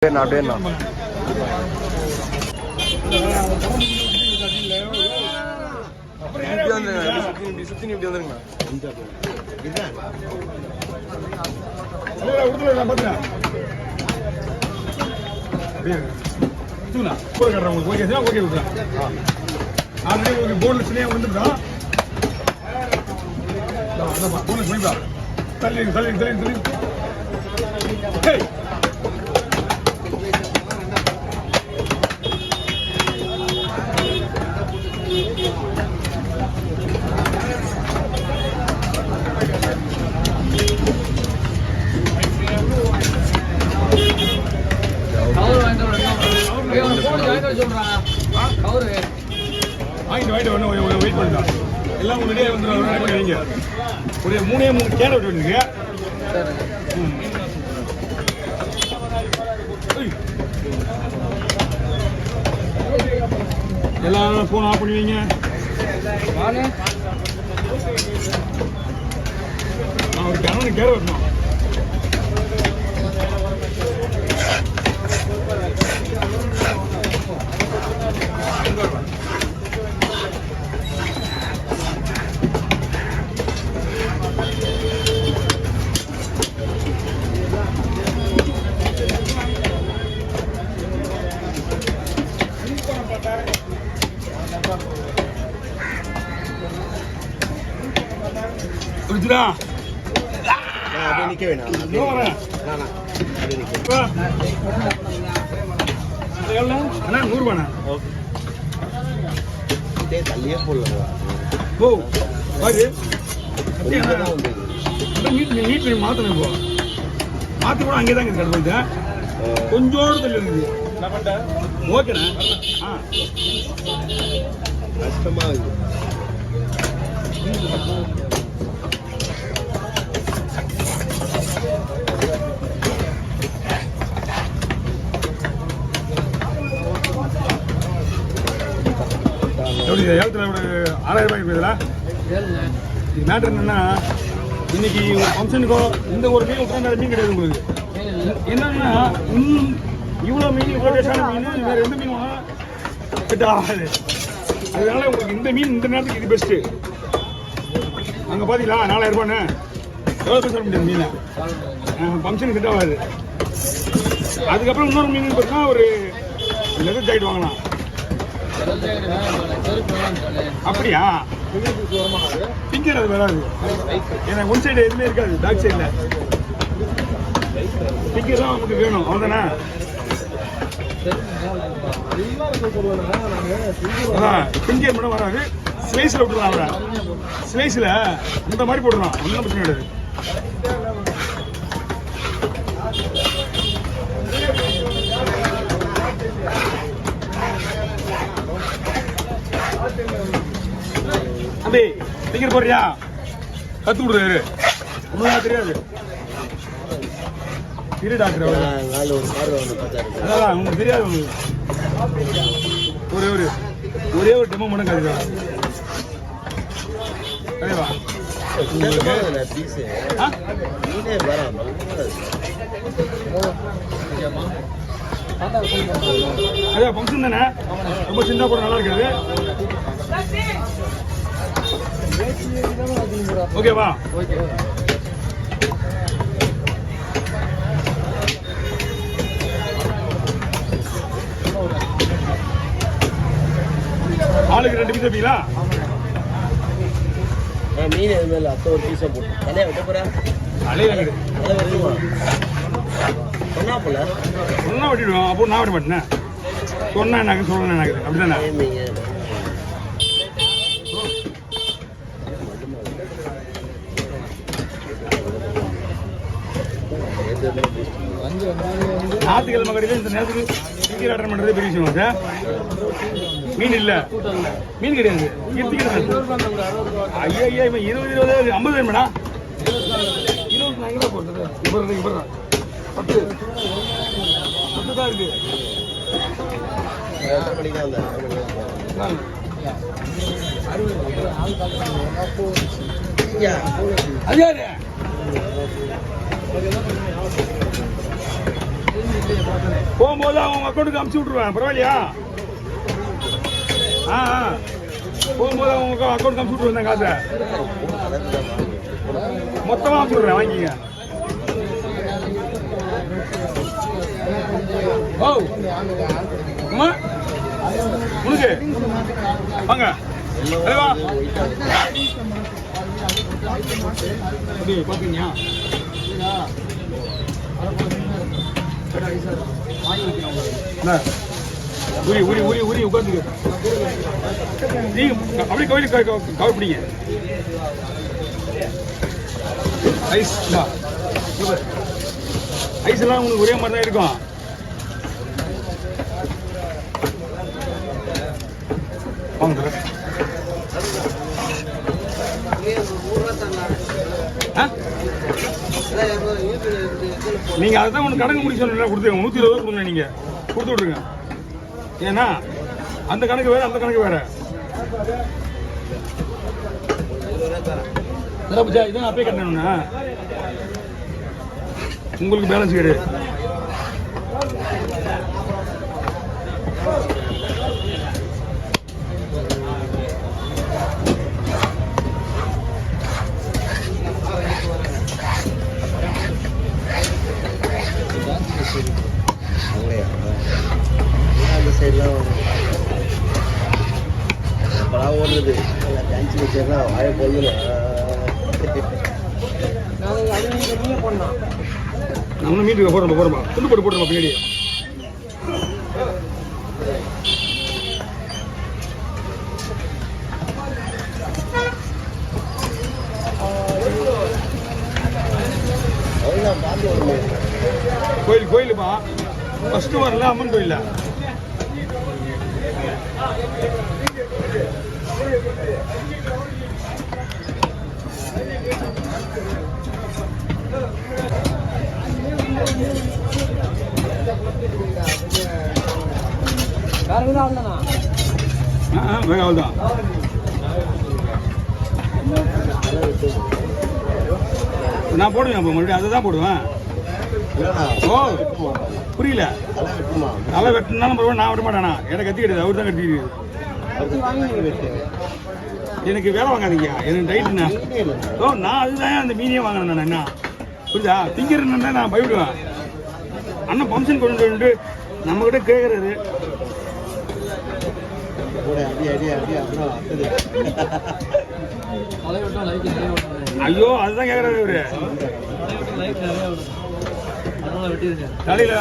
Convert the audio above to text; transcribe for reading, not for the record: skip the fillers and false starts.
அப்படியே சுத்தி இப்படி வந்துருங்க. எல்லாம் முன்னாடியே வந்து வைங்க. ஒரு 3 கேரட் விட்டுருங்க. எல்லாம் போன் ஆஃப் பண்ணி வைங்க. ஒரு கிணறு கேரட் வெட்டணும். புரிஞ்சுதா? அப்படியே நிக்க வேணாம். அண்ணா 100 ரூபாண்ணா. தள்ளியே போடலாம். ஓ பாரு நீட் மாத்தணும். இப்போ மாத்தி கூட அங்கே தான் இருக்குது. கொஞ்சோடு தள்ளி இருக்குது. ஓகேண்ணா. கஷ்டமா இருக்கு. எப்படி ஏலத்தில் ஒரு 6000 ரூபாய்க்கு போகுதுல? இது மேட்ரு என்னன்னா, இன்னைக்கு ஒரு ஃபங்க்ஷனுக்கோ இந்த ஒரு மீன் விட்டுறா மீன் கிடையாது உங்களுக்கு. என்னன்னா இவ்வளோ மீன் இவ்வளோ டேஸ்டான மீன் வேறு எந்த மீன் வேணால் செட் ஆகாது. அதனால உங்களுக்கு இந்த மீன் இந்த நேரத்துக்கு இது பெஸ்ட்டு. அங்கே பார்த்தீங்களா 4000 ரூபான்னு எவ்வளோ பேச முடியாது மீனை. ஃபங்க்ஷனுக்கு செட் ஆகாது. அதுக்கப்புறம் இன்னொரு மீன் பார்த்தீங்கன்னா ஒரு லெதர் ஜாக்கெட் வாங்கலாம். அப்படியா? பிங்கர் அது வராது. ஏன்னா ஒன் சைடு எதுவுமே இருக்காது. பேக் சைடில் பிங்கர் தான் நமக்கு வேணும். அவ்வளோதானே? பிங்கர் மட்டும் வராது. ஸ்லைஸில் விட்டுலாம். அவரை ஸ்லைஸில் இந்த மாதிரி போட்டுடலாம். ஒன்றும் பிரச்சனை கிடையாது. தம்பி டிக்கெட் போடுறியா? கத்து விடுறாரு. ஒன்றும் தெரியாது. இரு டாக்டர் அதான் உங்களுக்கு தெரியாது. உங்களுக்கு ஒரே ஒரு டெமோ மட்டும் கற்றுக்கலாம். சரிவா? அதே ஃபங்க்ஷன் தானே. ரொம்ப சின்ன கூட நல்லா இருக்காது. ஓகேவா? ஆளுக்கு 2 பீஸ் வைப்பீங்களா? மீன் எதுவுமே இல்லை. அத்தை ஒரு பீஸை போட்டு தலையை வைக்க போகிறேன். தலையை வைக்கிறேன். சொன்னா போல சொன்னா வெட்டிடுவோம். அப்போ நான் விட மாட்டேன். சொன்னா எனக்கு சொல்லணும். எனக்கு அப்படிதானே? ஞாயிற்றுக்கிழமை கடையில் இந்த நேரத்துக்கு டிக்கெட் ஆர்டர் பண்ணுறது பெரிய விஷயம் சார். மீன் இல்லை, மீன் கிடையாது. ஐயா ஐயா இப்போ 20 50 வேணுமாடா? 20 நான் எங்கே போடுறது? இப்போ 10 தான் இருக்கு. அது யாரு? போகும்போது அவங்க அக்கௌண்ட்டுக்கு அமுச்சு விட்ருவேன், பரவாயில்லையா? ஆ ஆ போகும்போது அவங்க அக்கௌண்ட்டுக்கு அமுச்சு விட்ருவேன் காசை, மொத்தமாக அமுச்சு விட்றேன், வாங்கிங்க. ஓ அம்மா உனக்கு வாங்க வா பார்ப்பீங்க. உரி உரி உரி உரி உட்காந்துக்க, நீ அப்படியே கோயிலுக்கு கவர் பிடிங்க. ஐஸ் ஐஸ் எல்லாம் உங்களுக்கு ஒரே மாதிரி தான் இருக்கும். வாங்க நீங்க அதுதான் ஒன்று கணக்கு முடிக்க சொன்னா கொடுத்துருங்க, 120 கொடுங்க, நீங்க கொடுத்து விட்ருங்க. ஏன்னா அந்த கணக்கு வேற, அந்த கணக்கு வேற. இதான் அப்பயே கட்டணும்னா உங்களுக்கு பேலன்ஸ் கிடையாது. அந்த சைட்லாம் படம் ஓடுறது டான்ஸ் வச்சிடலாம், வாழை பொழுதுல நம்ம மீட்டுக்கு போடுறோம் துண்டு போட்டு போட்டுருமா பின்னாடி. கோயில் கோயிலுப்பா ஃபர்ஸ்ட் வரல அம்மன் கோயில. அவ்வளோதான் நான் போடுவேன், அப்போ மறுபடியும் அதை தான் போடுவேன். ஓ புரியல, நல்லா வெட்டினாலும் பரவாயில்ல, நான் வெட்ட மாட்டேனா, எனக்கு கத்தி கிடையாது, அவர் தான் கத்திக்கிது. எனக்கு வேலை வாங்காதீங்க, எனக்கு ரைட்டுண்ணா. ஓ நான் அதுதான் அந்த மீனே வாங்கினேன் நான். என்ன புரியுதா? திங்கிறேன்னா நான் பயப்படுவேன். அண்ணன் ஃபங்க்ஷன் கொண்டு வந்து நம்மக்கிட்ட கேட்குறாரு. ஐயோ அதுதான் கேட்குறாரு இவரு தலையில.